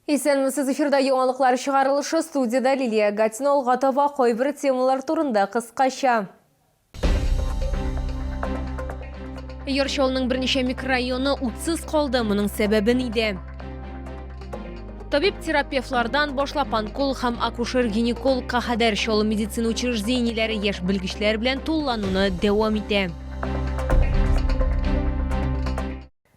Исәнмесез, эфирда яңалыклар чыгарылышы, студияда Лилия Гатина Олгатова койбір темалар турында кыскача. Йоршолның бірнеше микрорайоны утсыз қалды, мұның сәбәбі неде? Табиб-терапевтлардан башлап онколог һәм акушер-гинекологка кадәр шолы медицина учреждениеләре яшь белгечләр белән туллануны дәвам итә.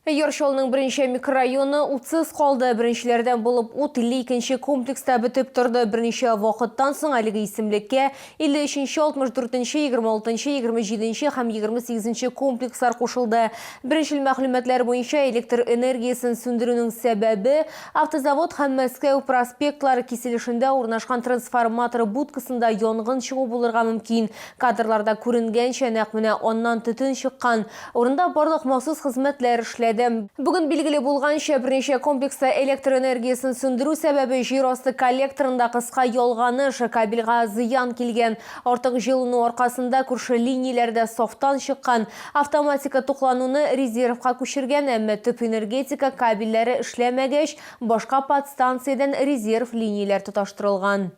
Йоршолның бірнеше микрорайоны утсыз қалды. Біріншілерден болып ут 52-ші комплекста бітіп тұрды. Бірнеше вақыттан соң әлігі исемлекке 53-ші, 64-ші, 26-ші, 27-ші һәм 28-ші комплекслар қошылды. Біріншіл мәгълүматлар бойынша электр энергиясын сөндіруінің сәбәбі автозавод һәм Мәскәү проспектлары киселешендә урнашкан трансформатор будкасында янгын чыгу булырга мөмкин. Кадрларда күренгәнчә нәкъ менә аннан төтен чыккан. Урында барлык махсус хезмәтләр эшләде. Бүген билгеле булганча, берничә комплекста электр энергиясын сөндерү сәбәбе җир асты коллекторында кыска ялганыш, кабельгә зыян килгән. Артык җылыну аркасында күрше линияләрдә софтан чыккан. Автоматика туклануны резервка күчергән, әмма төп энергетика кабельләре эшләмәгәч, башка подстанциядән резерв линияләр тоташтырылган.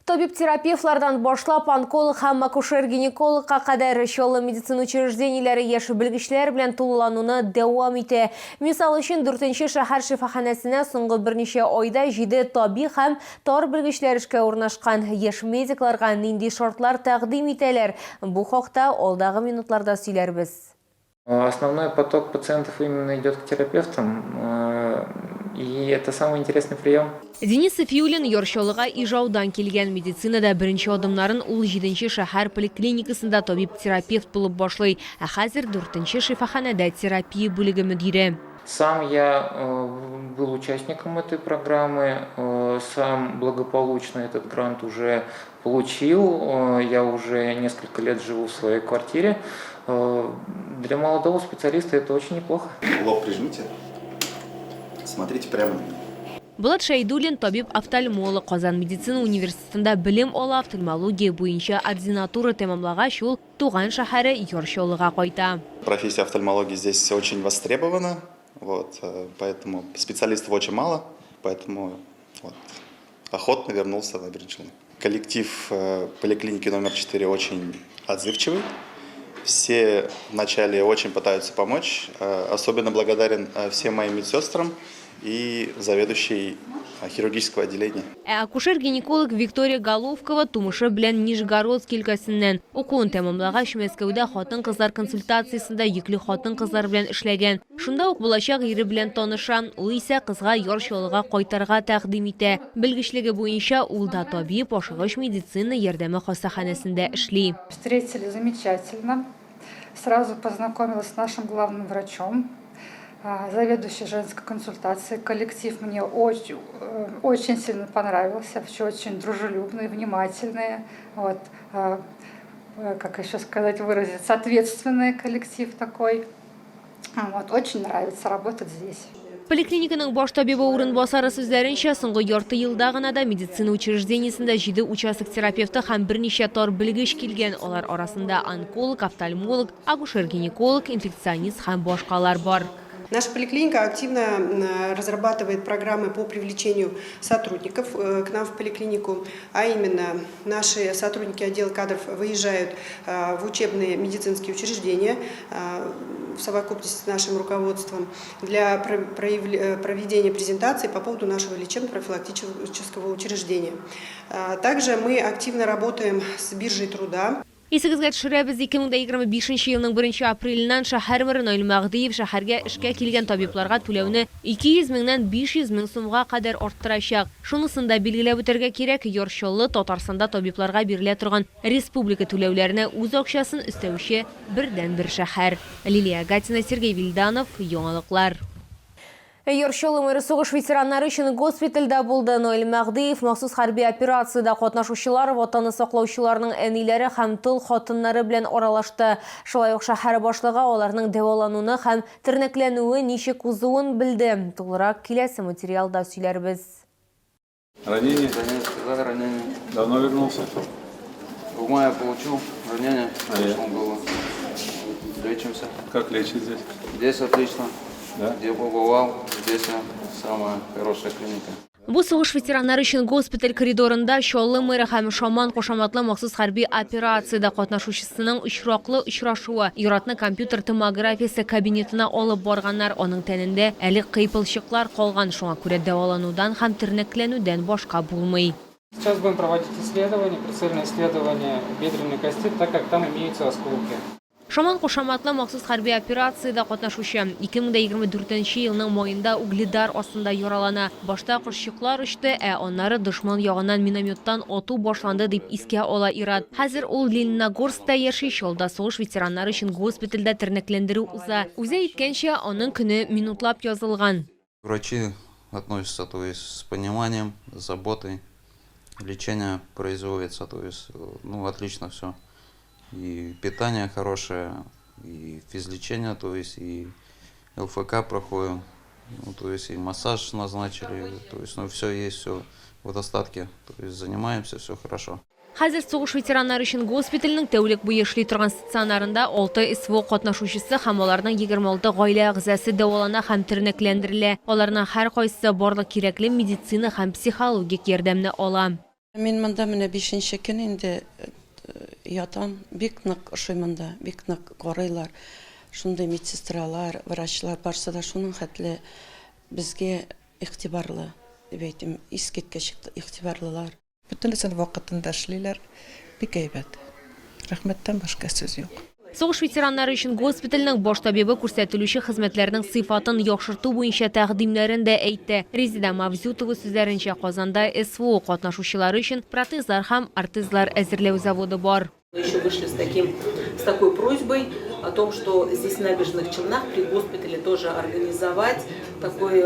Табиб-терапевтлардан башлап онколог һәм акушер-гинекологка кадәр шолы медицина учреждениеләре яшь белгечләр белән туллануны дәвам итә. Мисал өчен 4-нче шәһәр шифаханәсенә соңгы берничә айда 7 табиб һәм тар белгечләр эшкә урнашкан. Яшь медикларга нинди шартлар тәкъдим итәләр? Бу хакта алдагы минутларда сөйләрбез. Основной поток пациентов именно идет к терапевтам, и это самый интересный прием. Денис Сафиуллин Йоршолыга ижаудан килгән, медицинада беренче адымнарын ул 7-нче шәһәр поликлиникасында табиб-терапевт булып башлый, ә хәзер 4-нче шифаханәдә терапия бүлеге мөдире. Сам я был участником этой программы, сам благополучно этот грант уже получил, я уже несколько лет живу в своей квартире. Для молодого специалиста это очень неплохо. Лоб прижмите, смотрите прямо на меня. Булат Шайдуллин табиб-офтальмолог, Казан медицина университетында белем ала, офтальмология буенча ординатура тәмамлагач ул туган шәһәре Йоршолыга кайта. Профессия офтальмологии здесь очень востребована, поэтому специалистов очень мало, поэтому охотно вернулся в Берничный. Коллектив поликлиники номер 4 очень отзывчивый. Все вначале очень пытаются помочь. Особенно благодарен всем моим медсестрам и заведующей хирургического отделения. Акушер-гинеколог Виктория Головкова тумышы белән Нижегородск өлкәсеннән укуын тәмамлагач Мәскәүдә хатын-кызлар консультациясында йөкле хатын-кызлар белән эшләгән. Шунда ук булачак ире белән таныша. Ул исә кызга Йоршолыга кайтарга тәкъдим итә. Белгечлеге буенча ул да табиб, ашыгыч медицина ярдәме хастаханәсендә эшли. Встретили замечательно. Сразу познакомилась с нашим главным врачом, заведующей женской консультации. Коллектив мне очень сильно понравился, все очень дружелюбные, внимательные. Как еще сказать, выразиться, ответственный коллектив такой. Очень нравится работать здесь. Поликлиниканың баш табибы урынбасары сүзләренчә, соңгы ярты елда гына да медицина учреждениесендә 7 участок терапевты һәм берничә тар белгеч килгән. Алар арасында онколог, офтальмолог, акушер-гинеколог, инфекционист һәм башкалар бар. Наша поликлиника активно разрабатывает программы по привлечению сотрудников к нам в поликлинику, а именно наши сотрудники отдела кадров выезжают в учебные медицинские учреждения в совокупности с нашим руководством для проведения презентации по поводу нашего лечебно-профилактического учреждения. Также мы активно работаем с биржей труда. Исегезгә төшерәбез, 2025 елның 1 апреленнән шәһәр мэры Наил Мәгъдиев шәһәргә эшкә килгән табибларга түләүне 200 меңнән 500 мең сумга кадәр арттырачак. Шунысын да билгеләп үтәргә кирәк, Йоршолы Татарстанда табибларга бирелә торган республика түләүләренә үз акчасын өстәүче бердән-бер шәһәр. Лилия Гатина, Сергей Вильданов, яңалыклар. Йоршолы мэры сугыш ветераннары өчен госпитальдә булды. Наил Мәгъдиев махсус хәрби операциядә катнашучылар, ватанны саклаучыларның әниләре һәм тыл хатыннары белән аралашты. Шулай ук шәһәр башлыгы аларның дәвалануны һәм тернәкләнүе ничек узуын билде. Тулырак киләсе материалда сөйләрбез. Ранение? Ранение. Давно вернулся? В мае получил ранение. А я? Было. Лечимся. Как лечить здесь? Здесь отлично. Да? Где побывал, здесь самая хорошая клиника. Бу соғыш ветераннары үшін госпиталь коридорында шоллы мэрі һәм Шаман қошаматлы махсус хәрби операцияда катнашучысының очраклы очрашуы юратны компьютер томографиясы кабинетына алып барганнар, оның тәнендә әле кыйпылчыклар калган, шуңа күрә дәваланудан һәм тернәкләнүдән башка булмый. Сейчас будем проводить исследование, прицельное исследование бедренной кости, так как там имеются осколки. Шаман кушаматлы махсус хәрби операцияда катнашучы 2024 елның майында угледар астында яралана. Башта кошчыклар очты, аннары дошман ягыннан минометтан ату башланды дип искә ала Ират. Хәзер ул Лениногорскта яши, шулда соғыш ветераннары өчен госпитальдә тернәкләндерү уза. Үзе әйткәнчә, аның көне минутлап язылган. Врачи относятся, то есть, с пониманием, с заботой. Лечение производится, то есть, отлично все. И питание хорошее, и физлечение, то есть, и ЛФК проходим, то есть, и массаж назначили, то есть, все есть, все в достатке, то есть, занимаемся, все хорошо. Хәзер соғыш ветераннары өчен госпитальнең тәүлек буе эшли торган стационарында 6 СВО катнашучысы һәм аларның 26 гаилә әгъзасы дәвалана һәм тернәкләндерелә. Аларның һәр кайсы барлык кирәкле медицина һәм психологик ярдәмне ала. Мин монда менә 5нче көн инде ятам, бик нык ошый монда, бик нык карыйлар. Шундый медсестралар, врачлар барса да шуның хәтле безгә игътибарлы, дип әйтим, искиткеч игътибарлылар. Бөтенесен вакытында эшлиләр, бик әйбәт. Рәхмәттән башка сүз юк. Соғыш ветераннары өчен госпитальнең баш табибы күрсәтелүче хезмәтләрнең сыйфатын яхшырту буенча тәкъдимнәрен дә әйтте. Резида Мавзютова сүзләренчә, Казанда СВО катнашучылары өчен протезлар һәм ортезлар әзерләү заводы бар. Мы еще вышли с такой просьбой о том, что здесь в Набережных Челнах при госпитале тоже организовать такой,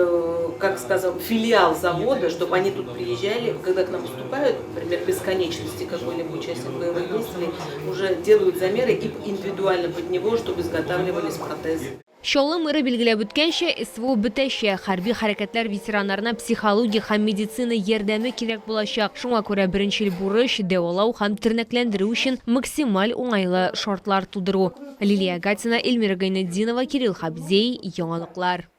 как сказал, филиал завода, чтобы они тут приезжали, когда к нам поступают, например, бесконечности какой-либо участник боевых действий, уже делают замеры и индивидуально под него, чтобы изготавливались протезы. Шоллы мэры билгеләп үткәнчә, СВО бетәчә, хәрби хәрәкәтләр ветераннарына психологик һәм медицина ярдәме кирәк булачак. Шуңа күрә беренчел бурыч дәвалау һәм тернәкләндерү өчен максималь уңайлы шартлар тудыру. Лилия Гатина, Эльмира Гайнетдинова, Кирилл Хабзей, яңалыклар.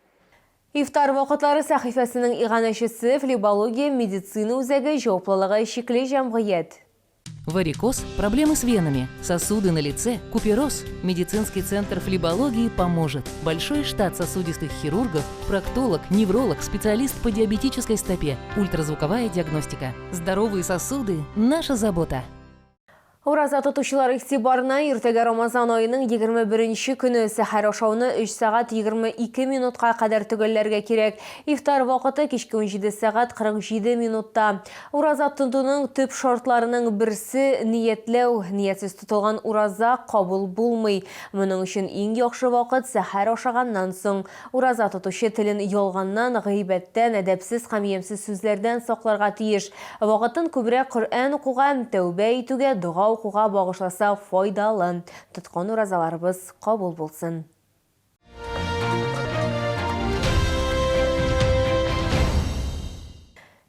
Ифтар вакытлары сәхифәсенең иганәчесе флебология медицина үзәге җаваплылыгы шикле җәмгыять. Варикоз, проблемы с венами, сосуды на лице, купероз. Медицинский центр флебологии поможет. Большой штат сосудистых хирургов, проктолог, невролог, специалист по диабетической стопе, ультразвуковая диагностика. Здоровые сосуды – наша забота. Ураза тотучылар игътибарына иртәгә Рамазан айының 21-нче көне сәхәр ашауны 3 сәгать 22 минутка кадәр төгәлләргә кирәк. Ифтар вакыты кичке 17 сәгать 47 минутта. Ураза тотуның төп шартларының берсе ниятләү. Ниятсез тотылган ураза кабул булмый. Моның өчен иң яхшы вакыт сәхәр ашаганнан соң. Ураза тотучы телен ялганнан, гыйбәттән, әдәпсез һәм ямьсез сүзләрдән сакларга тиеш. Вакытын күбрәк Коръән укуга, тәүбә итүгә, дуга укуга багышласа файдалы. Тоткан уразаларыбыз кабул булсын.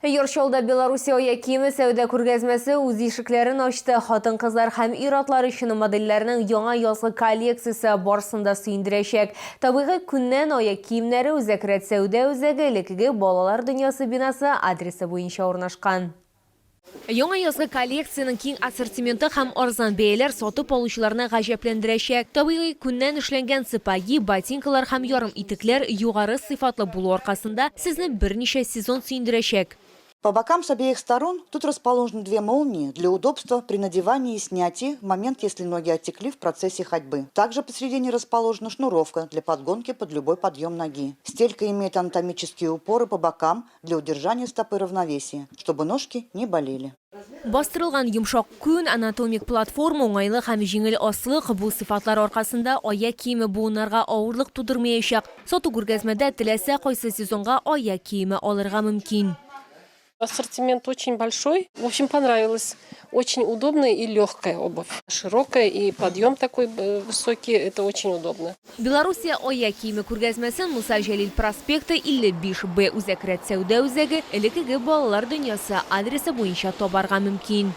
Йоршолда Белоруссия киеме сәүдә күргәзмәсе үз ишекләрен ачты. Хатын-кызлар һәм ир-атлар өчен модельләрнең яңа язгы коллекциясе барсында сөендерәчәк. Табигый күннән аяк киемнәре Үзәкрәт сәүдә үзәге элекеге балалар дөньясы бинасы адресы буенча урнашкан. Яңа язгы коллекцияның киң ассортименты һәм арзан бәяләр сатып алучыларны гаҗәпләндерәчәк. Табигый күннән эшләнгән сапоги, ботинкалар һәм ярым итекләр югары сыйфатлы булу аркасында сезне берничә сезон сөендерәчәк. По бокам с обеих сторон тут расположены две молнии для удобства при надевании и снятии в момент, если ноги оттекли в процессе ходьбы. Также посередине расположена шнуровка для подгонки под любой подъем ноги. Стелька имеет анатомические упоры по бокам для удержания стопы равновесия, чтобы ножки не болели. Бастырылган йомшак күн, анатомик платформа, уңайлы һәм җиңел аслык бу сыйфатлар аркасында аяк киеме буыннарга авырлык тудырмаячак. Сату күргәзмәдә теләсә кайсы сезонга аяк киеме алырга мөмкин. Ассортимент очень большой. В общем, понравилось. Очень удобная и легкая обувь. Широкая и подъем такой высокий. Это очень удобно. Белоруссия аяк киеме күргәзмәсен Муса Җәлил проспекты 55Б Үзәкрәт сәүдә үзәге элекеге балалар дөньясы адресы буенча табарга мөмкин.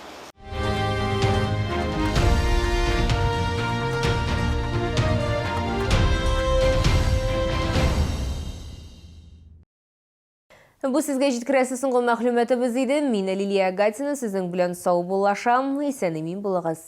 Бу сезгә җиткерәсе соңгы мәгълүматыбыз иде. Мин Лилия Гатина, сезнең белән сау булашам. Исән-имин булыгыз.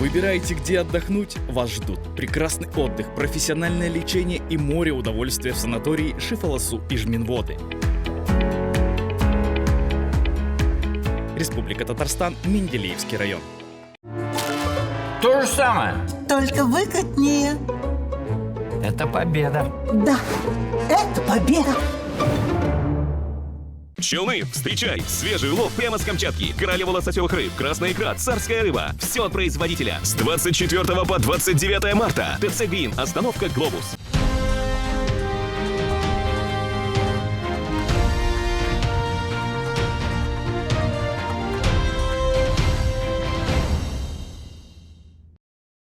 Выбираете, где отдохнуть? Вас ждут прекрасный отдых, профессиональное лечение и море удовольствия в санатории Шифаласу и Жминводы. Республика Татарстан, Менделеевский район. То же самое. Только выгоднее. Это победа. Да, это победа. Челны, встречай! Свежий улов прямо с Камчатки. Королева лососевых рыб, красная икра, царская рыба. Все от производителя. С 24 по 29 марта. ТЦ «Грин», остановка «Глобус».